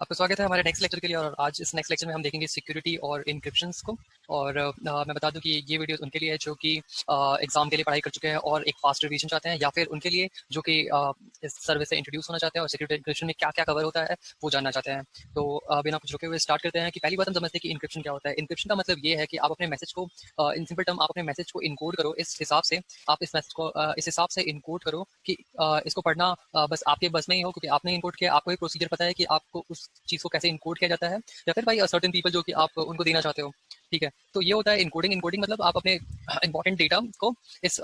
आपका स्वागत है हमारे नेक्स्ट लेक्चर के लिए। और आज इस नेक्स्ट लेक्चर में हम देखेंगे सिक्योरिटी और इनक्रिप्शंस को। और मैं बता दूं कि ये वीडियो उनके लिए है जो कि एग्जाम के लिए पढ़ाई कर चुके हैं और एक फास्ट रिवीजन चाहते हैं, या फिर उनके लिए जो कि इस सर्विस से इंट्रोड्यूस होना चाहते हैं और सिक्योरिटी इनक्रिप्शन में क्या क्या कवर होता है वो जानना चाहते हैं। तो बिना कुछ रुके हुए स्टार्ट करते हैं कि पहली बात हम समझते हैं कि इनक्रिप्शन क्या होता है। इनक्रिप्शन का मतलब ये है कि आप अपने मैसेज को इन सिंपल टर्म आप अपने मैसेज को इनकोड करो इस हिसाब से, आप इस मैसेज को इस हिसाब से इनकोड करो कि इसको पढ़ना बस आपके बस में ही हो, क्योंकि आपने इनकोड किया, आपको एक प्रोसीजर पता है कि आपको उस चीज को कैसे इनकोड किया जाता है, या फिर भाई सर्टेन पीपल जो कि आप उनको देना चाहते हो। ठीक है, तो ये होता है इनकोडिंग। इनकोडिंग मतलब आप अपने इंपॉर्टेंट डेटा को इस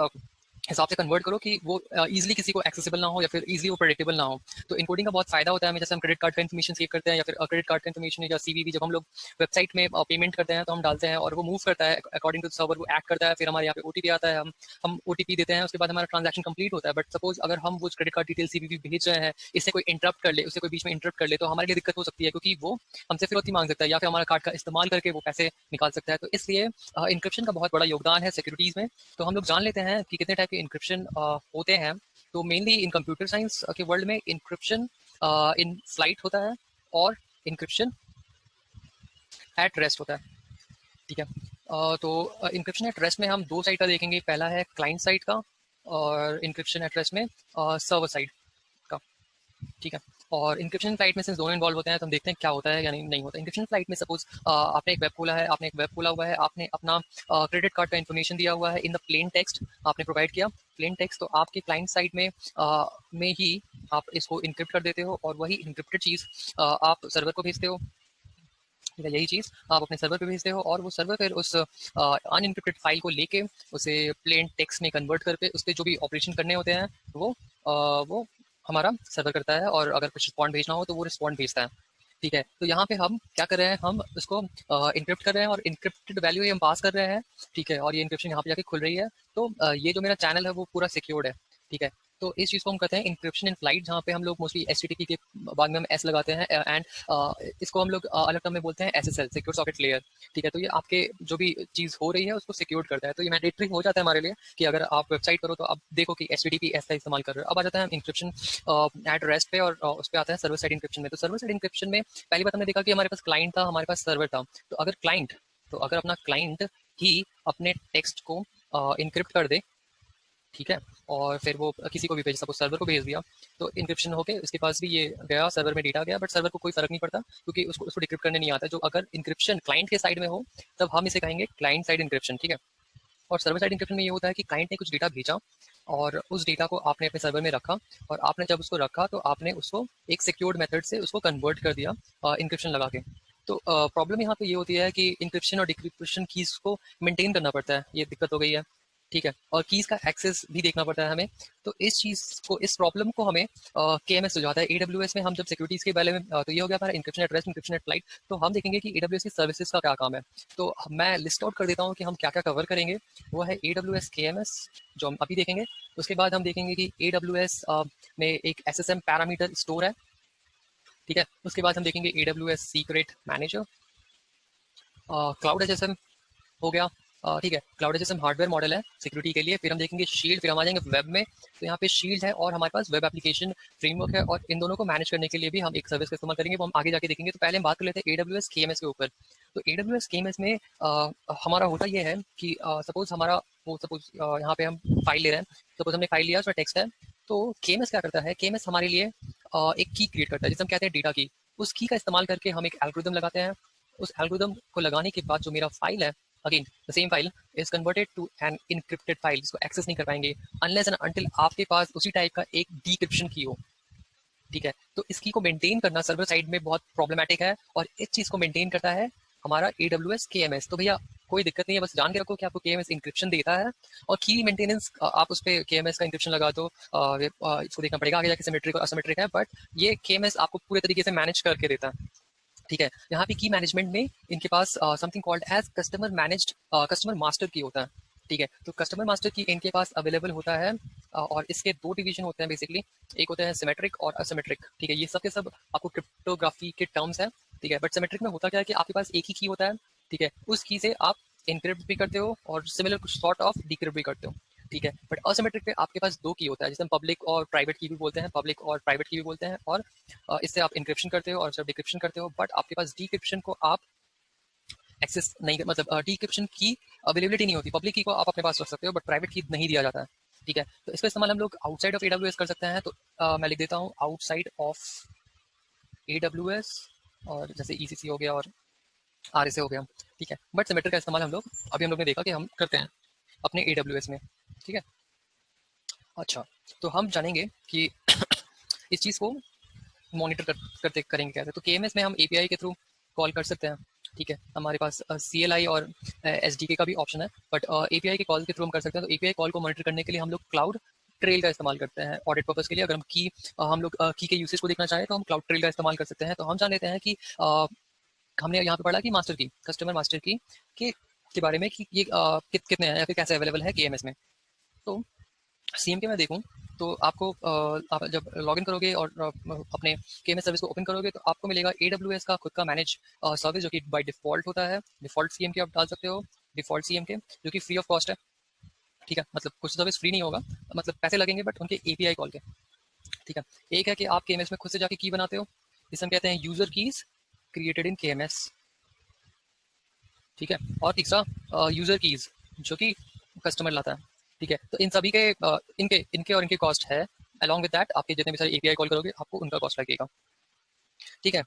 हिसाब से कन्वर्ट करो कि वो इजीली किसी को एक्सेसिबल ना हो या फिर इजीली वो प्रेडिक्टेबल ना हो। तो इनकोडिंग का बहुत फायदा होता है हमें। जैसे हम क्रेडिट कार्ड का इन्फॉर्मेशन सेव करते हैं या फिर क्रेडिट कार्ड का इन्फॉर्मेशन या सीवीवी जब हम लोग वेबसाइट में पेमेंट करते हैं तो हम डालते हैं और वो मूव करता है अकॉर्डिंग टू सर्वर, वो एक्ट करता है, फिर हमारे यहाँ पे ओटीपी आता है, हम ओटीपी देते हैं, उसके बाद हमारा ट्रांजैक्शन कंप्लीट होता है। बट सपोज अगर हम वो क्रेडिट कार्ड डिटेल सीवीवी भेज रहे हैं, इससे कोई इंटरप्ट कर ले, उससे कोई बीच में इंटरप्ट कर ले, तो हमारे लिए दिक्कत हो सकती है, क्योंकि वो हमसे फिरौती मांग सकता है या फिर हमारा कार्ड का इस्तेमाल करके वो पैसे निकाल सकता है। तो इसलिए इंक्रिप्शन का बहुत बड़ा योगदान है सिक्योरिटीज में। तो हम लोग जान लेते हैं कि कितने टाइप के इंक्रिप्शन होते हैं। तो मेनली इन कंप्यूटर साइंस के वर्ल्ड में इंक्रिप्शन इन फ्लाइट होता है और इंक्रिप्शन एट रेस्ट होता है। ठीक है, तो इंक्रिप्शन एट रेस्ट में हम दो साइड का देखेंगे। पहला है क्लाइंट साइड का और इंक्रिप्शन एट रेस्ट में सर्वर साइड का। ठीक है, और इंक्रिप्शन फ्लाइट में सिंस दोनों इन्वॉल्व होते हैं तो हम देखते हैं क्या होता है या नहीं होता। इंक्रिप्शन फ्लाइट में सपोज आपने एक वेब खोला है, आपने एक वेब खोला हुआ है, आपने अपना क्रेडिट कार्ड का इन्फॉर्मेशन दिया हुआ है इन द प्लेन टेक्स्ट, आपने प्रोवाइड किया प्लेन टेक्स्ट। तो आपके क्लाइंट साइड में ही आप इसको इनक्रिप्ट कर देते हो और वही इनक्रिप्टेड चीज़ आप सर्वर को भेजते हो। यही चीज़ आप अपने सर्वर पे भेजते हो और वो सर्वर फिर उस अनइनक्रिप्टेड फाइल को लेके उसे प्लेन टेक्स्ट में कन्वर्ट करके उस पर जो भी ऑपरेशन करने होते हैं वो हमारा सर्वर करता है। और अगर कुछ रिस्पॉन्ड भेजना हो तो वो रिस्पॉन्ड भेजता है। ठीक है, तो यहाँ पे हम क्या कर रहे हैं, हम इसको इनक्रिप्ट कर रहे हैं और इनक्रिप्टेड वैल्यू ये हम पास कर रहे हैं। ठीक है, और ये इनक्रिप्शन यहाँ पे जाके खुल रही है। तो ये जो मेरा चैनल है वो पूरा सिक्योर्ड है। ठीक है, तो इस चीज़ को हम कहते हैं इंक्रिप्शन इन फ्लाइट, जहाँ पे हम लोग मोस्टली एचटीटीपी के बाद में हम एस लगाते हैं एंड इसको हम लोग अलग टर्म में बोलते हैं एसएसएल, सिक्योर सॉकेट लेयर। ठीक है, तो ये आपके जो भी चीज़ हो रही है उसको सिक्योर करता है। तो ये मैंडेटरी हो जाता है हमारे लिए कि अगर आप वेबसाइट करो तो आप देखो कि एचटीटीपी एस का इस्तेमाल कर रहे हो। अब आ जाता है हम इंक्रिप्शन एट रेस्ट पे, और उस पर आता है सर्वर साइड इंक्रिप्शन में। तो सर्वर साइड इंक्रिप्शन में पहली बात हमने देखा कि हमारे पास क्लाइंट था, हमारे पास सर्वर था। तो अगर अपना क्लाइंट ही अपने टेक्स्ट को इनक्रिप्ट कर दे, ठीक है, और फिर वो किसी को भी भेज, सपोज सर्वर को भेज दिया, तो इंक्रिप्शन होके उसके पास भी ये गया, सर्वर में डेटा गया, बट सर्वर को कोई फर्क नहीं पड़ता क्योंकि उसको डिक्रिप्ट करने नहीं आता। जो अगर इंक्रिप्शन क्लाइंट के साइड में हो तब हम इसे कहेंगे क्लाइंट साइड इंक्रिप्शन। ठीक है, और सर्वर साइड इंक्रिप्शन में ये होता है कि क्लाइंट ने कुछ डेटा भेजा और उस डेटा को आपने अपने सर्वर में रखा, और आपने जब उसको रखा तो आपने उसको एक सिक्योर्ड मेथड से उसको कन्वर्ट कर दिया इंक्रिप्शन लगा के। तो प्रॉब्लम यहाँ पे ये होती है कि इंक्रिप्शन और डिक्रिप्शन कीज को मेंटेन करना पड़ता है, ये दिक्कत हो गई है। ठीक है, और कीज का एक्सेस भी देखना पड़ता है हमें। तो इस चीज को, इस प्रॉब्लम को हमें केएमएस सुलझाता है। एडब्ल्यूएस में हम जब सिक्योरिटीज के बारे में तो ये हो गया हमारा encryption at rest, encryption at flight. तो हम देखेंगे कि एडब्ल्यूएस की सर्विसेज का क्या काम है। तो मैं लिस्ट आउट कर देता हूँ कि हम क्या क्या कवर करेंगे। वो है AWS KMS जो हम अभी देखेंगे। उसके बाद हम देखेंगे कि AWS में एक SSM पैरामीटर स्टोर है। ठीक है, उसके बाद हम देखेंगे AWS secret manager, cloud SSM हो गया। ठीक है, क्लाउड एसएसएम हार्डवेयर मॉडल है सिक्योरिटी के लिए। फिर हम देखेंगे शील्ड, फिर हम आ जाएंगे वेब में। तो यहाँ पे शील्ड है और हमारे पास वेब एप्लीकेशन फ्रेमवर्क है, और इन दोनों को मैनेज करने के लिए भी हम एक सर्विस का इस्तेमाल करेंगे, वो हम आगे जाके देखेंगे। तो पहले हम बात कर लेते हैं AWS KMS के ऊपर। तो AWS KMS में हमारा होता यह है कि सपोज हमारा सपोज यहाँ पे हम फाइल ले रहे हैं, सपोज हमने फाइल लिया, उसमें टेक्स्ट है। तो KMS क्या करता है, KMS हमारे लिए एक की क्रिएट करता है जिसे हम कहते हैं डेटा की। उस की का इस्तेमाल करके हम एक एल्गोरिथम लगाते हैं। उस एल्गोरिथम को लगाने के बाद जो मेरा फाइल है, again the same file is converted to an encrypted file, जिसको एक्सेस नहीं कर पाएंगे अनलेस एंड अनटिल आपके पास उसी टाइप का एक डिक्रिप्शन की हो। ठीक है, तो इस की को मेंटेन करना सर्वर साइड में बहुत प्रॉब्लमेटिक है, और इस चीज को मेंटेन करता है हमारा AWS KMS। तो भैया कोई दिक्कत नहीं है, बस जान के रखो कि आपको KMS इंक्रिप्शन देता है, और की मेंटेनेंस आप उस पर KMS का इंक्रिप्शन लगा दो। इसको देखना पड़ेगा आगे जाके सिमेट्रिक और असिमेट्रिक है, बट ये KMS आपको पूरे तरीके से मैनेज करके देता है। ठीक है, यहाँ पे की मैनेजमेंट में इनके पास something called as customer managed customer master की होता है। ठीक है, तो कस्टमर मास्टर की इनके पास अवेलेबल होता है, और इसके दो डिवीजन होते हैं बेसिकली। एक होता है सिमेट्रिक और असिमेट्रिक। ठीक है, ये सब के सब आपको क्रिप्टोग्राफी के टर्म्स है। ठीक है, बट सिमेट्रिक में होता क्या है कि आपके पास एक ही की होता है। ठीक है, उस की से आप इनक्रिप्ट भी करते हो और सिमिलर कुछ सॉर्ट ऑफ डिक्रिप्ट भी करते हो। ठीक है। बट असिमेट्रिक पे आपके पास दो की होता है, जिसे हम पब्लिक और प्राइवेट की भी बोलते हैं, पब्लिक और प्राइवेट की भी बोलते हैं, और इससे आप इंक्रिप्शन करते हो और जब डिक्रिप्शन करते हो, बट आपके पास डिक्रिप्शन को आप एक्सेस नहीं, मतलब डिक्रिप्शन की अवेलेबिलिटी नहीं होती। पब्लिक की को आप अपने पास रख सकते हो बट प्राइवेट की नहीं दिया जाता है, ठीक है। तो इसका इस्तेमाल हम लोग आउटसाइड ऑफ AWS कर सकते हैं। तो मैं लिख देता हूँ आउटसाइड ऑफ AWS, और जैसे ECC हो गया और RSA हो गया, ठीक है। बट सिमेट्रिक का इस्तेमाल हम लोग अभी हम लोग ने देखा कि हम करते हैं अपने AWS में, ठीक है। अच्छा, तो हम जानेंगे कि इस चीज़ को मॉनिटर करते करेंगे कैसे। तो KMS में हम API के थ्रू कॉल कर सकते हैं, ठीक है। हमारे पास CLI और SDK का भी ऑप्शन है, बट API के कॉल के थ्रू हम कर सकते हैं। तो API कॉल को मॉनिटर करने के लिए हम लोग क्लाउड ट्रेल का इस्तेमाल करते हैं ऑडिट पर्पस के लिए। अगर हम हम लोग की के यूसेज को देखना चाहें तो हम क्लाउड ट्रेल का इस्तेमाल कर सकते हैं। तो हम जान लेते हैं कि हमने यहाँ पे पढ़ा कि मास्टर की, कस्टमर मास्टर की के बारे में, कि ये कितने हैं या फिर कैसे अवेलेबल है KMS में। तो CMK में देखूँ तो आपको आप जब लॉगिन करोगे और अपने KMS सर्विस को ओपन करोगे तो आपको मिलेगा AWS का खुद का मैनेज सर्विस, जो कि बाय डिफॉल्ट होता है। डिफॉल्ट CMK आप डाल सकते हो, डिफॉल्ट CMK, जो कि फ्री ऑफ कॉस्ट है, ठीक है। मतलब कुछ सर्विस फ्री नहीं होगा, मतलब पैसे लगेंगे बट उनके API कॉल के, ठीक है। एक है कि आप KMS में खुद से जाके की बनाते हो, जिसे हम कहते हैं user keys created in KMS, ठीक है। और तीसरा यूजर कीज, जो कि कस्टमर लाता है, ठीक है। तो इन सभी के इनके और इनके कॉस्ट है। अलॉन्ग विद दैट आपके जितने भी सारे API कॉल करोगे आपको उनका कॉस्ट लगेगा, ठीक है।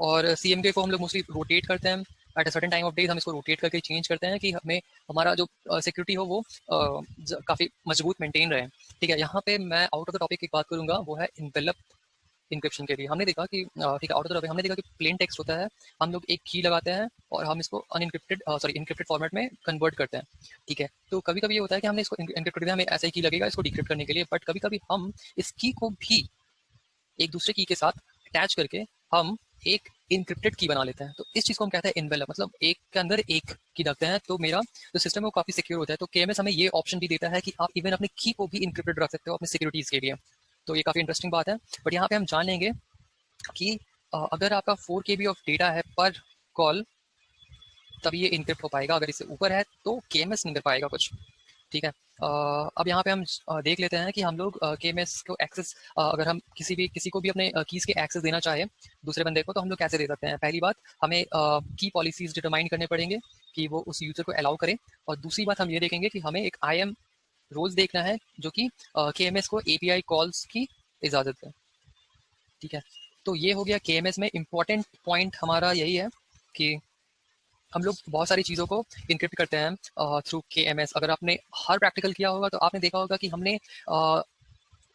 और CMK को हम लोग मोस्टली रोटेट करते हैं at a certain time of days. हम इसको रोटेट करके चेंज करते हैं कि हमें हमारा जो सिक्योरिटी हो वो काफ़ी मजबूत मेंटेन रहे, ठीक है। यहाँ पे मैं आउट ऑफ द टॉपिक की बात करूंगा, वो है इनवेलप इंक्रिप्शन के लिए। हमने देखा कि ठीक है, आउट ऑफ द टॉपिक हमने देखा कि प्लेन टेक्स्ट होता है, हम लोग एक की लगाते हैं और हम इसको इनक्रिप्टेड फॉर्मेट में कन्वर्ट करते हैं, ठीक है। तो कभी कभी ये होता है कि हमने इसको इनक्रिप्ट कर दिया, हमें ऐसा ही की लगेगा इसको डिक्रिप्ट करने के लिए, बट कभी कभी हम इस की को भी एक दूसरे की के साथ अटैच करके हम एक इनक्रिप्टेड की बना लेते हैं। तो इस चीज को हम कहते हैं इनवेलप, मतलब एक के अंदर एक की रखते हैं, तो मेरा जो सिस्टम है वो काफी सिक्योर होता है। तो KMS हमें ये ऑप्शन भी देता है कि आप इवन अपनी की को भी इनक्रिप्टेड रख सकते हो अपनी सिक्योरिटीज के लिए। तो ये काफी इंटरेस्टिंग बात है। बट यहाँ पे हम जान लेंगे कि अगर आपका 4 KB ऑफ डेटा है पर कॉल तभी ये इनक्रिप्ट हो पाएगा, अगर इससे ऊपर है तो KMS नहीं कर पाएगा कुछ, ठीक है। अब यहाँ पे हम देख लेते हैं कि हम लोग KMS को एक्सेस, अगर हम किसी को भी अपने कीज के एक्सेस देना चाहे दूसरे बंदे को, तो हम लोग कैसे दे सकते हैं। पहली बात, हमें की पॉलिसीज डिटरमाइन करने पड़ेंगे कि वो उस यूजर को अलाउ करे, और दूसरी बात हम ये देखेंगे कि हमें एक IAM रोल्स देखना है जो कि KMS को API कॉल्स की इजाजत है, ठीक है। तो ये हो गया KMS में इंपॉर्टेंट पॉइंट हमारा यही है कि हम लोग बहुत सारी चीज़ों को इनक्रिप्ट करते हैं थ्रू KMS। अगर आपने हर प्रैक्टिकल किया होगा तो आपने देखा होगा कि हमने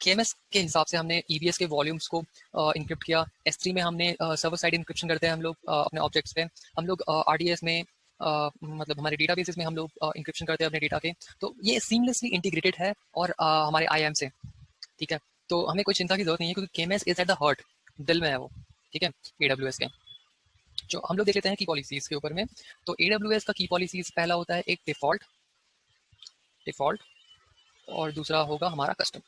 KMS के हिसाब से हमने EBS के वॉल्यूम्स को इनक्रिप्ट किया। S3 में हमने सर्वर साइड इनक्रिप्शन करते हैं हम लोग अपने ऑब्जेक्ट्स पे। हम लोग RDS में मतलब हमारे डेटाबेसेस में हम लोग इनक्रिप्शन करते हैं अपने डेटा के। तो ये सीमलेसली इंटीग्रेटेड है और हमारे IAM से, ठीक है। तो हमें कोई चिंता की जरूरत नहीं है क्योंकि KMS is at the heart, दिल में है वो, ठीक है, AWS के। जो हम लोग देख लेते हैं की पॉलिसीज के ऊपर में। तो AWS का की पॉलिसीज पहला होता है एक डिफॉल्ट, डिफॉल्ट, और दूसरा होगा हमारा कस्टम।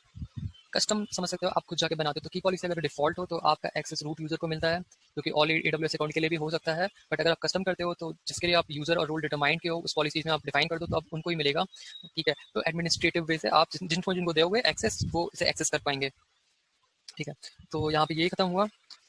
कस्टम समझ सकते हो, आप खुद जाके बनाते हो। तो की पॉलिसी अगर डिफॉल्ट हो तो आपका एक्सेस रूट यूजर को मिलता है, जो कि ऑल AWS अकाउंट के लिए भी हो सकता है। बट अगर आप कस्टम करते हो तो जिसके लिए आप यूजर और रोल डिटरमाइन के हो उस पॉलिसीज में आप डिफाइन कर दो तो आप उनको ही मिलेगा, ठीक है। तो एडमिनिस्ट्रेटिव वे से आप जिनको जिनको दोगे एक्सेस, वो इसे एक्सेस कर पाएंगे, ठीक है। तो यहाँ पे ये खत्म हुआ।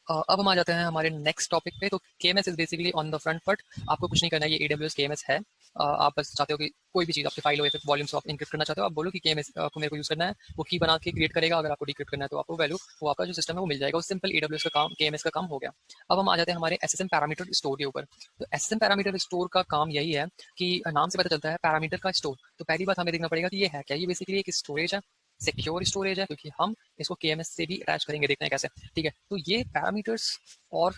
अब हम आ जाते हैं हमारे नेक्स्ट टॉपिक पे। तो KMS is basically on the front foot. आपको कुछ नहीं करना है, ये AWS KMS है। आप बस चाहते हो कि कोई भी चीज़ आपकी फाइल हो या फिर वॉल्यूम्स आप इनक्रिप्ट करना चाहते हो, आप बोलो कि KMS को मेरे को यूज़ करना है, वो की बना के क्रिएट करेगा। अगर आपको डिक्रिप्ट करना है तो आपको वैल्यू, वो आपका जो सिस्टम है वो मिल जाएगा। वो सिंपल AWS का काम, KMS का काम हो गया। अब हम आ जाते हैं हमारे SSM पैरामीटर स्टोर के ऊपर। तो SSM पैरामीटर स्टोर का काम यही है कि नाम से पता चलता है पैरामीटर का स्टोर। तो पहली बात हमें देखना पड़ेगा कि ये है क्या। ये बेसिकली एक स्टोरेज है, सिक्योर स्टोरेज है, क्योंकि हम इसको KMS से भी अटैच करेंगे, देखते हैं कैसे, ठीक है। तो ये पैरामीटर्स और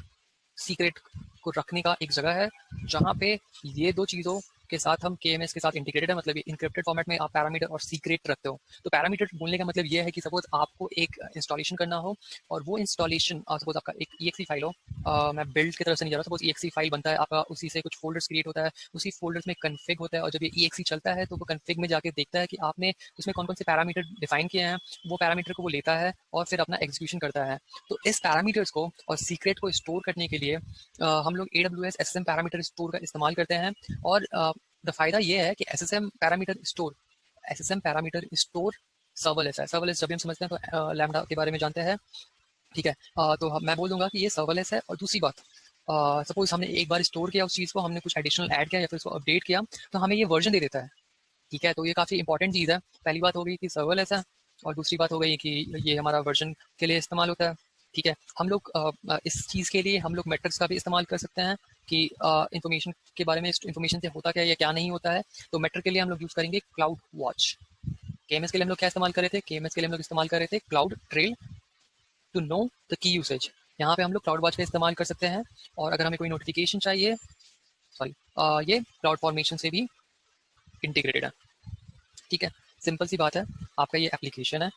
सीक्रेट को रखने का एक जगह है जहाँ पे ये दो चीज़ों के साथ हम KMS के साथ इंटीग्रेटेड है। मतलब ये इंक्रिप्टेड फॉर्मेट में आप पैरामीटर और सीक्रेट रखते हो। तो पैरामीटर बोलने का मतलब ये है कि सपोज आपको एक इंस्टॉलेशन करना हो और वो इंस्टॉलेशन, सपोज आपका एक EXE फाइल हो, मैं बिल्ड की तरफ से नहीं जा रहा, सपोज EXE फाइल बनता है आपका, उसी से कुछ फोल्डर्स क्रिएट होता है, उसी फोल्डर्स में कन्फिग होता है, और जब ये EXE चलता है तो वो कन्फिग में जाके देखता है कि आपने उसमें कौन कौन से पैरामीटर डिफाइन किए हैं, वो पैरामीटर को वो लेता है और फिर अपना एग्जीक्यूशन करता है। तो इस पैरामीटर्स को और सीक्रेट को स्टोर करने के लिए हम लोग AWS SSM पैरामीटर स्टोर का इस्तेमाल करते हैं। और द फायदा ये है कि SSM parameter store SSM parameter store serverless है। सर्वलेस जब भी हम समझते हैं तो लैम्डा के बारे में जानते हैं, ठीक है। तो मैं बोल दूंगा कि ये सर्वलेस है। और दूसरी बात, सपोज हमने एक बार स्टोर किया उस चीज़ को, हमने कुछ एडिशनल ऐड किया या फिर उसको अपडेट किया, तो हमें ये वर्जन दे देता है, ठीक है। तो ये काफ़ी इंपॉर्टेंट चीज़ है। पहली बात हो गई कि सर्वलेस है, और दूसरी बात हो गई कि ये हमारा वर्जन के लिए इस्तेमाल होता है, ठीक है। हम लोग इस चीज़ के लिए हम लोग मेट्रिक्स का भी इस्तेमाल कर सकते हैं कि इंफॉर्मेशन के बारे में, इंफॉर्मेशन से होता क्या है या क्या नहीं होता है। तो मेट्रिक के लिए हम लोग यूज़ करेंगे क्लाउड वॉच। केएमएस के लिए हम लोग क्या इस्तेमाल कर रहे थे? केएमएस के लिए हम लोग इस्तेमाल कर रहे थे CloudTrail to know the key usage. यहाँ पे हम लोग क्लाउड वॉच का इस्तेमाल कर सकते हैं। और अगर हमें कोई नोटिफिकेशन चाहिए, सॉरी, ये क्लाउड फॉर्मेशन से भी इंटीग्रेटेड है, ठीक है। सिंपल सी बात है, आपका ये एप्लीकेशन है,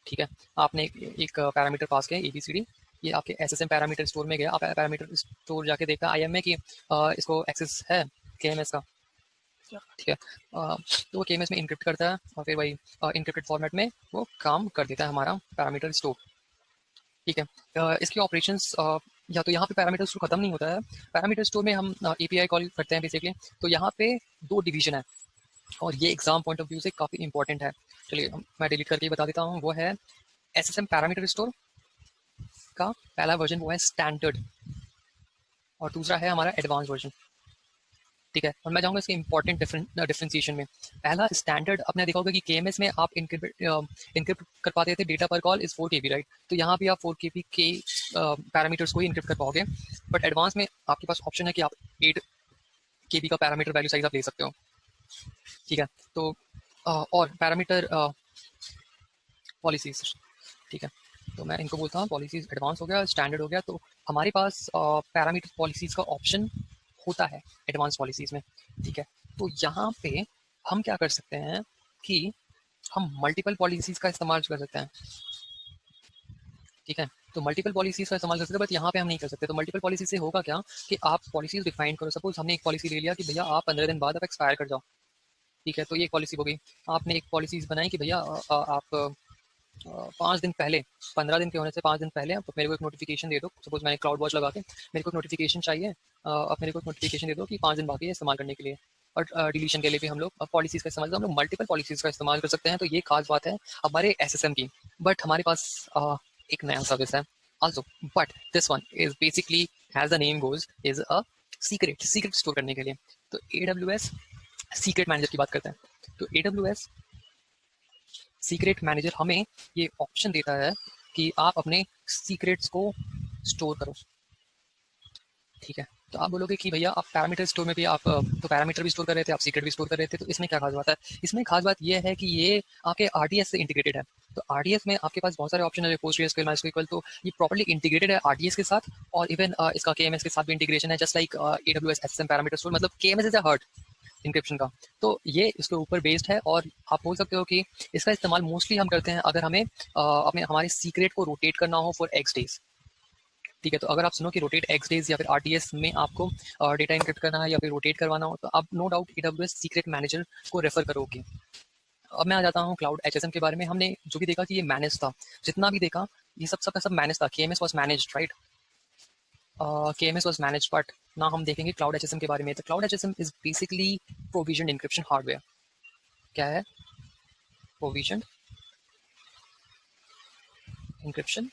ठीक है। आपने एक पैरामीटर पास किया ABCD, ये आपके SSM पैरामीटर स्टोर में गया। आप पैरामीटर स्टोर जाके देखा IAM में कि इसको एक्सेस है KMS का, ठीक है। तो वो KMS में इनक्रिप्ट करता है और फिर वही इनक्रिप्टेड फॉर्मेट में वो काम कर देता है हमारा पैरामीटर स्टोर, ठीक है। इसके ऑपरेशंस या तो यहाँ पे पैरामीटर स्टोर खत्म नहीं होता है। पैरामीटर स्टोर में हम API कॉल करते हैं बेसिकली। तो यहाँ पे 2 डिवीजन है, और ये एग्जाम पॉइंट ऑफ व्यू से काफ़ी इंपॉर्टेंट है। चलिए मैं डिलीट करके बता देता हूँ। वो है SSM पैरामीटर स्टोर का पहला वर्जन, वो है स्टैंडर्ड, और दूसरा है हमारा एडवांस वर्जन, ठीक है। और मैं चाहूँगा इसके इंपॉर्टेंट डिफरेंशिएशन में। पहला स्टैंडर्ड, आपने देखा होगा कि KMS में आप इनक्रिप्ट कर पाते थे डेटा पर कॉल इज 4 KB, राइट। तो यहाँ भी आप 4 KB के पैरामीटर्स को ही इनक्रिप्ट कर पाओगे। बट एडवांस में आपके पास ऑप्शन है कि आप 8 KB का पैरामीटर वैल्यू साइज आप ले सकते हो, ठीक है। तो और पैरामीटर पॉलिसीज, ठीक है। तो मैं इनको बोलता हूँ पॉलिसीज। एडवांस हो गया, स्टैंडर्ड हो गया। तो हमारे पास पैरामीटर पॉलिसीज का ऑप्शन होता है एडवांस पॉलिसीज में, ठीक है। तो यहाँ पे हम क्या कर सकते हैं कि हम मल्टीपल पॉलिसीज का इस्तेमाल कर सकते हैं, ठीक है। तो मल्टीपल पॉलिसीज का इस्तेमाल कर सकते हैं, बट यहाँ पे हम नहीं कर सकते। तो मल्टीपल पॉलिसी से होगा क्या कि आप पॉलिसीज डिफाइन करो। सपोज हमने एक पॉलिसी ले लिया कि भैया आप 15 दिन बाद आप एक्सपायर कर जाओ, ठीक है। तो ये एक पॉलिसी हो गई। आपने एक पॉलिसीज बनाई कि भैया आप 5 दिन पहले, 15 दिन के होने से 5 दिन पहले आप मेरे को एक नोटिफिकेशन दे दो। सपोज मैंने क्लाउड वॉच लगा के मेरे को एक नोटिफिकेशन चाहिए, आप मेरे को एक नोटिफिकेशन दे दो कि 5 दिन बाकी है इस्तेमाल करने के लिए। और डिलीशन के लिए भी हम लोग पॉलिसीज का इस्तेमाल, हम लोग मल्टीपल पॉलिसीज का इस्तेमाल कर सकते हैं। तो ये खास बात है हमारे SSM की। बट हमारे पास एक नया सर्विस है also, but this one is basically as the name goes is a secret store करने के लिए। तो AWS सीक्रेट मैनेजर की बात करते हैं। तो AWS सीक्रेट मैनेजर हमें ये ऑप्शन देता है कि आप अपने सीक्रेट्स को स्टोर करो, ठीक है। तो आप बोलोगे कि भैया आप पैरामीटर स्टोर में भी आप तो पैरामीटर भी स्टोर कर रहे थे, आप सीक्रेट भी स्टोर कर रहे थे, तो इसमें क्या खास बात है? इसमें खास बात यह है कि ये आपके RDS से इंटीग्रेटेड है। तो RDS में आपके पास बहुत सारे ऑप्शन है, PostgreSQL, MySQL, तो ये प्रॉपर्ली इंटीग्रेटेड है RDS के साथ। और इवन इसका KMS के साथ भी इंटीग्रेशन है, just like AWS SSM parameter store. मतलब KMS is a heart encryption का। तो ये इसके ऊपर बेस्ड है, और आप बोल सकते हो कि इसका इस्तेमाल मोस्टली हम करते हैं अगर हमें अपने हमारे सीक्रेट को रोटेट करना हो फॉर X डेज, ठीक है। तो अगर आप सुनो कि रोटेट X डेज या फिर RDS में आपको डेटा इनक्रिप्ट करना है या फिर रोटेट करवाना हो, तो आप no doubt AWS secret manager को रेफर करोगे। अब मैं आ जाता हूँ क्लाउड HSM के बारे में। हमने जो भी देखा कि ये मैनेज था, जितना भी देखा ये सब मैनेज था। KMS was manage, right. KMS was manage, but ना हम देखेंगे क्लाउड HSM के बारे में। तो cloud HSM is basically provision encryption hardware. क्या है? प्रोविजन इंक्रिप्शन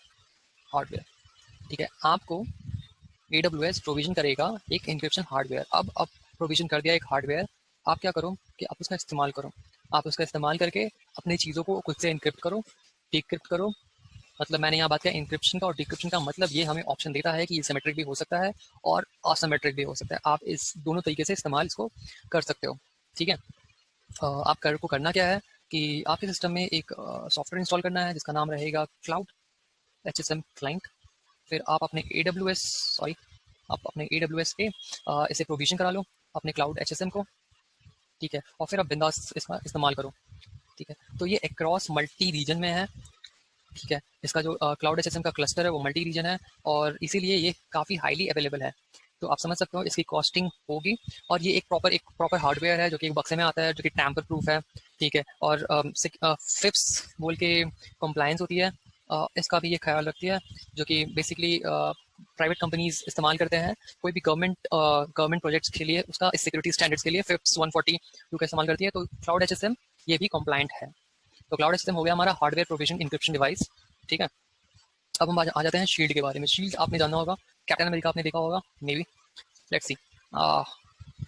हार्डवेयर, ठीक है। आपको AWS प्रोविजन करेगा एक इंक्रिप्शन हार्डवेयर। अब प्रोविजन कर दिया एक हार्डवेयर, आप क्या करो कि आप उसका इस्तेमाल करो। आप उसका इस्तेमाल करके अपनी चीज़ों को खुद से इंक्रिप्ट करो, डिक्रिप्ट करो। मतलब मैंने यहाँ बात किया इंक्रिप्शन का और डिक्रिप्शन का, मतलब ये हमें ऑप्शन देता है कि ये सिमेट्रिक भी हो सकता है और असिमेट्रिक भी हो सकता है। आप इस दोनों तरीके से इस्तेमाल इसको कर सकते हो, ठीक है। आपको करना क्या है कि आपके सिस्टम में एक सॉफ्टवेयर इंस्टॉल करना है जिसका नाम रहेगा क्लाउड HSM क्लाइंट। फिर आप अपने AWS सॉरी आप अपने AWS पे इसे प्रोविजन करा लो अपने क्लाउड HSM को, ठीक है। और फिर आप बिंदास इसका इस्तेमाल करो, ठीक है। तो ये अक्रॉस मल्टी रीजन में है, ठीक है। इसका जो क्लाउड HSM का क्लस्टर है वो मल्टी रीजन है, और इसीलिए ये काफ़ी हाईली अवेलेबल है। तो आप समझ सकते हो इसकी कॉस्टिंग होगी। और ये एक प्रॉपर हार्डवेयर है जो कि एक बक्से में आता है, जो कि टैम्पर प्रूफ है, ठीक है। और फिप्स बोल के कंप्लायंस होती है, इसका भी ये ख्याल रखती है, जो कि बेसिकली प्राइवेट कंपनीज इस्तेमाल करते हैं। कोई भी गवर्नमेंट प्रोजेक्ट्स के लिए उसका सिक्योरिटी स्टैंडर्ड्स के लिए FIPS 142 का इस्तेमाल करती है। तो क्लाउड HSM ये भी कॉम्प्लाइंट है। तो क्लाउड सिस्टम हो गया हमारा हार्डवेयर प्रोविजन इंक्रिप्शन डिवाइस, ठीक है। अब हम आ जाते हैं शील्ड के बारे में। शील्ड आपने जाना होगा, कैप्टन अमेरिका आपने देखा होगा may be. Let's see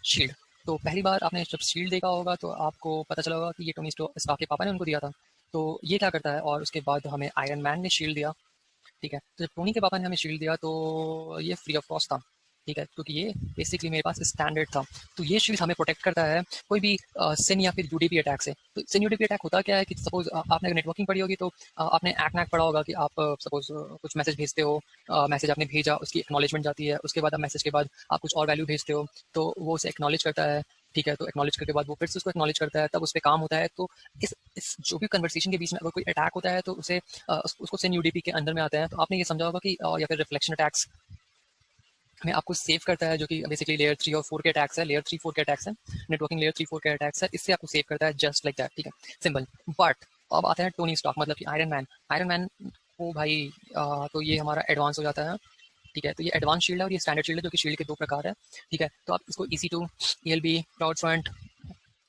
shield. तो पहली बार आपने जब शील्ड देखा होगा तो आपको पता चला होगा कि ये टोनी स्टार्क के पापा ने उनको दिया था। तो ये क्या करता है, और उसके बाद हमें आयरन मैन ने शील्ड दिया, ठीक है। तो जब टोनी के पापा ने हमें शील्ड दिया तो ये फ्री ऑफ कॉस्ट था, ठीक है, क्योंकि ये बेसिकली मेरे पास स्टैंडर्ड था। तो ये शील्ड हमें प्रोटेक्ट करता है कोई भी सिन या फिर यूडीपी अटैक से। तो सिन यूडीपी अटैक होता क्या है कि सपोज आपने अगर नेटवर्किंग पढ़ी होगी तो आपने ऐक नैक पढ़ा होगा कि आप सपोज कुछ मैसेज भेजते हो, मैसेज आपने भेजा, उसकी एक्नॉलेजमेंट जाती है, उसके बाद आप मैसेज के बाद आप कुछ और वैल्यू भेजते हो, तो वो उसे एक्नॉलेज करता है, ठीक है। तो एक्नॉलेज करने के बाद वो फिर से उसको एक्नॉलेज करता है, तब उस पर काम होता है। तो इस जो भी कन्वर्सेशन के बीच में अगर कोई अटैक होता है तो उसे उसको सिन यूडीपी के अंदर में आता है। तो आपने ये समझा होगा कि या फिर रिफ्लेक्शन अटैक्स में आपको सेव करता है, जो कि बेसिकली लेयर 3 और 4 के अटैक्स है, लेयर 3 4 के अटैक्स है, नेटवर्किंग लेयर 3 4 के अटैक्स है, इससे आपको सेव करता है जस्ट लाइक दैट, ठीक है, सिंपल। बट अब आता है टोनी स्टार्क, मतलब कि आयरन मैन। आयरन मैन को भाई तो ये हमारा एडवांस हो जाता है, ठीक है। तो ये एडवांस शील्ड है और ये स्टैंडर्ड शील्ड है, जो कि शील्ड के दो प्रकार है, ठीक है। तो आप इसको EC2, ELB, CloudFront,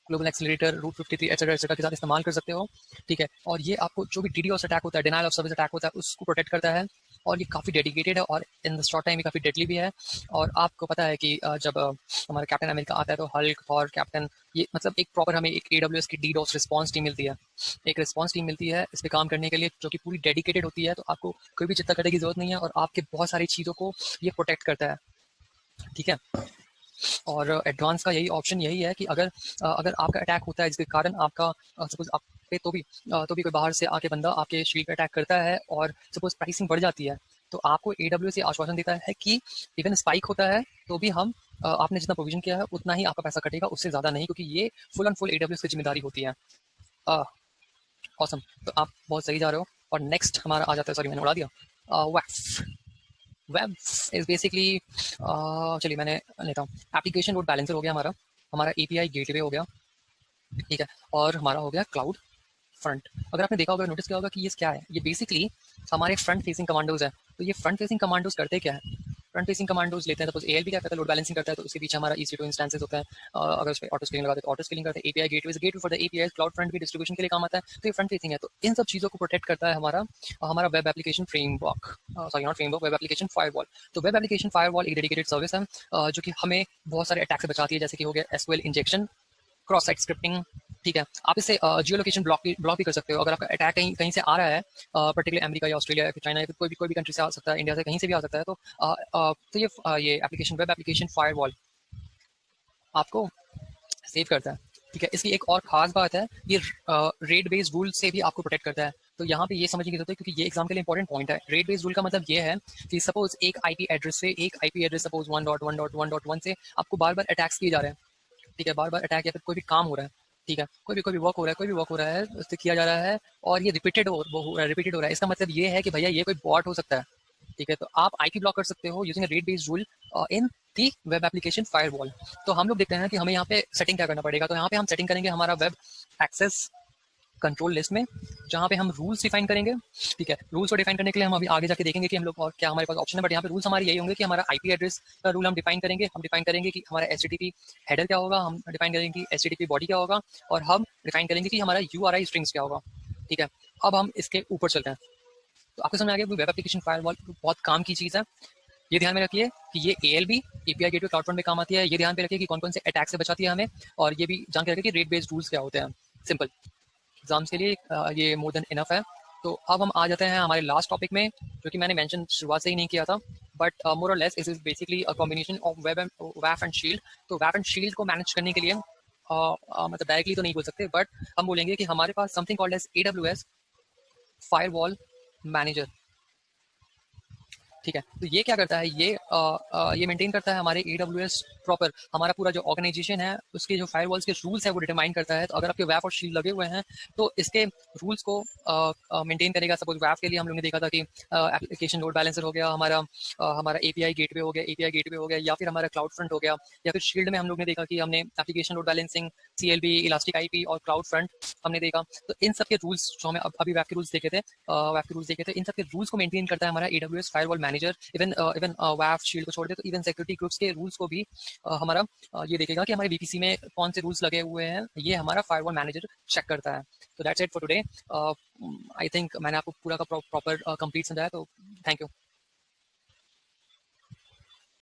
global accelerator, route 53 etcetera के साथ इस्तेमाल कर सकते हो, ठीक है। और ये आपको जो भी DDoS अटैक होता है, डिनायल ऑफ सर्विस अटैक होता है, उसको प्रोटेक्ट करता है। और ये काफ़ी डेडिकेटेड है और इन द शॉर्ट टाइम ये काफ़ी डेडली भी है। और आपको पता है कि जब हमारा कैप्टन अमेरिका आता है तो हल्क, थॉर, कैप्टन, ये मतलब एक प्रॉपर हमें एक AWS की DDoS रिस्पॉन्स टीम मिलती है, एक रिस्पॉन्स टीम मिलती है इस पर काम करने के लिए, जो कि पूरी डेडिकेटेड होती है। तो आपको कोई भी चिंता करने की जरूरत नहीं है और आपके बहुत सारी चीज़ों को ये प्रोटेक्ट करता है, ठीक है। और एडवांस का यही ऑप्शन यही है कि अगर आपका अटैक होता है जिसके कारण आपका सपोज आप पे तो भी कोई बाहर से आके बंदा आपके शील्ड पे अटैक करता है और सपोज प्राइसिंग बढ़ जाती है, तो आपको AWS से आश्वासन देता है कि इवन स्पाइक होता है तो भी हम आपने जितना प्रोविजन किया है उतना ही आपका पैसा कटेगा, उससे ज़्यादा नहीं, क्योंकि ये फुल एंड फुल AWS की जिम्मेदारी होती है। ऑसम। तो आप बहुत सही जा रहे हो। और नेक्स्ट हमारा आ जाता है, सॉरी मैंने उड़ा दिया, वेफ। वेब इज बेसिकली चलिए मैंने लेता हूँ। एप्लीकेशन लोड बैलेंसर हो गया हमारा, हमारा API गेटवे हो गया, ठीक है। और हमारा हो गया क्लाउड फ्रंट। अगर आपने देखा होगा, नोटिस किया होगा कि ये क्या है, ये बेसिकली हमारे फ्रंट फेसिंग कमांडोज है। तो ये फ्रंट फेसिंग कमांडोज करते क्या है, फ्रंट फेसिंग कमांडोज लेते हैं, सपोज ALB क्या करता है, लोड बैलेंसिंग करता है, तो उसके पीछे हमारा EC2 इंस्टेंसेस होता है। अगर उस पर ऑटो स्केलिंग लगाते हैं तो ऑटो स्केलिंग करते हैं। API gateway for the API, cloud front भी डिस्ट्रीब्यूशन के लिए काम आता है। तो ये फ्रंट फेसिंग है, तो इन सब चीज़ों को प्रोटेक्ट करता है हमारा web application framework, sorry not framework, web application firewall. तो वेब एप्लीकेशन फायरवॉल एक डेडिकेटेड सर्विस है जो कि हमें बहुत सारे अटैक से बचाती है, जैसे कि हो गया SQL injection, cross site scripting, ठीक है। आप इससे जियो लोकेशन ब्लॉक भी कर सकते हो। अगर आपका अटैक कहीं से आ रहा है, पर्टिकुलर अमेरिका या ऑस्ट्रेलिया या फिर चाइना या फिर कोई भी कंट्री से आ सकता है, इंडिया से कहीं से भी आ सकता है, तो ये एप्लीकेशन, वेब एप्लीकेशन फायरवॉल आपको सेव करता है, ठीक है। इसकी एक और खास बात है, ये रेट बेस्ड रूल से भी आपको प्रोटेक्ट करता है। तो यहाँ पे ये समझने की जरूरत है, क्योंकि ये एग्जाम के लिए इंपॉर्टेंट पॉइंट है। रेट बेस्ड रूल का मतलब ये है कि सपोज एक IP एड्रेस से, एक IP एड्रेस सपोज 1.1.1.1 से आपको बार बार अटैक्स किए जा रहे हैं, ठीक है, बार बार अटैक या फिर कोई भी काम हो रहा है, ठीक है, कोई भी वर्क हो रहा है, कोई भी वर्क हो रहा है, उससे किया जा रहा है और ये रिपीटेड हो रहा है। इसका मतलब ये है कि भैया ये कोई बॉट हो सकता है, ठीक है। तो आप IP ब्लॉक कर सकते हो using rate based rule in the web application firewall. तो हम लोग देखते हैं कि हमें यहाँ पे सेटिंग क्या करना पड़ेगा। तो यहाँ पे हम सेटिंग करेंगे हमारा वेब एक्सेस कंट्रोल लिस्ट में, जहाँ पे हम रूल्स डिफाइन करेंगे, ठीक है। रूल्स को डिफाइन करने के लिए हम अभी आगे जाके देखेंगे कि हम लोग और क्या हमारे पास ऑप्शन है, बट यहाँ पे रूल्स हमारे यही होंगे कि हमारा IP एड्रेस का रूल हम डिफाइन करेंगे। हम डिफाइन करेंगे कि हमारा HTTP हेडर क्या होगा, हम डिफाइन करेंगे कि HTTP बॉडी क्या होगा, और हम डिफाइन करेंगे कि हमारा URI स्ट्रिंग्स क्या होगा, ठीक है। अब हम इसके ऊपर चलते हैं। तो आपको समझ आ गया, वेब एप्लीकेशन फायरवॉल बहुत काम की चीज़ है। ये ध्यान में रखिए कि ये ALB API gateway cloud front में काम आती है। ये ध्यान में रखिए कि कौन कौन से अटैक से बचाती है हमें, और ये भी जान के रखिए कि रेट बेस्ड रूल्स क्या होते हैं। सिंपल एग्जाम्स के लिए ये मोर देन इनफ है। तो अब हम आ जाते हैं हमारे लास्ट टॉपिक में, जो कि मैंने मेंशन शुरुआत से ही नहीं किया था, बट मोर और less is basically a combination of web and shield. तो वेब एंड शील्ड को मैनेज करने के लिए मतलब डायरेक्टली तो नहीं बोल सकते, बट हम बोलेंगे कि हमारे पास something called as AWS firewall manager, ठीक है। तो ये क्या करता है, ये मेंटेन करता है हमारे AWS प्रॉपर, हमारा पूरा जो ऑर्गेनाइजेशन है उसके जो फायरवॉल्स के रूल्स है वो डिटरमाइन करता है। तो अगर आपके वैप और शील्ड लगे हुए हैं तो इसके रूल्स को मेंटेन करेगा। सपोज वैप के लिए हम लोगों ने देखा था कि एप्लीकेशन लोड बैलेंसर हो गया, हमारा API गेटवे हो गया, या फिर हमारा क्लाउड फ्रंट हो गया, या फिर शील्ड में हम लोग ने देखा कि हमने application load balancing, CLB, elastic IP और क्लाउड फ्रंट हमने देखा। तो इन सब के रूल्स जो हमें अभी वैप के रूल्स देखे थे, इन सब के रूल्स को मेंटेन करता है हमारा AWS firewall manager. Manager, even even WAF shield को छोड़ दे तो इवन सिक्योरिटी ग्रुप्स के रूल्स को भी हमारा ये देखेगा कि हमारे VPC में कौन से रूल्स लगे हुए हैं, ये हमारा फायरवॉल मैनेजर चेक करता है। तो that's it for today. I think मैंने आपको पूरा का प्रॉपर कंप्लीट समझाया, तो थैंक यू।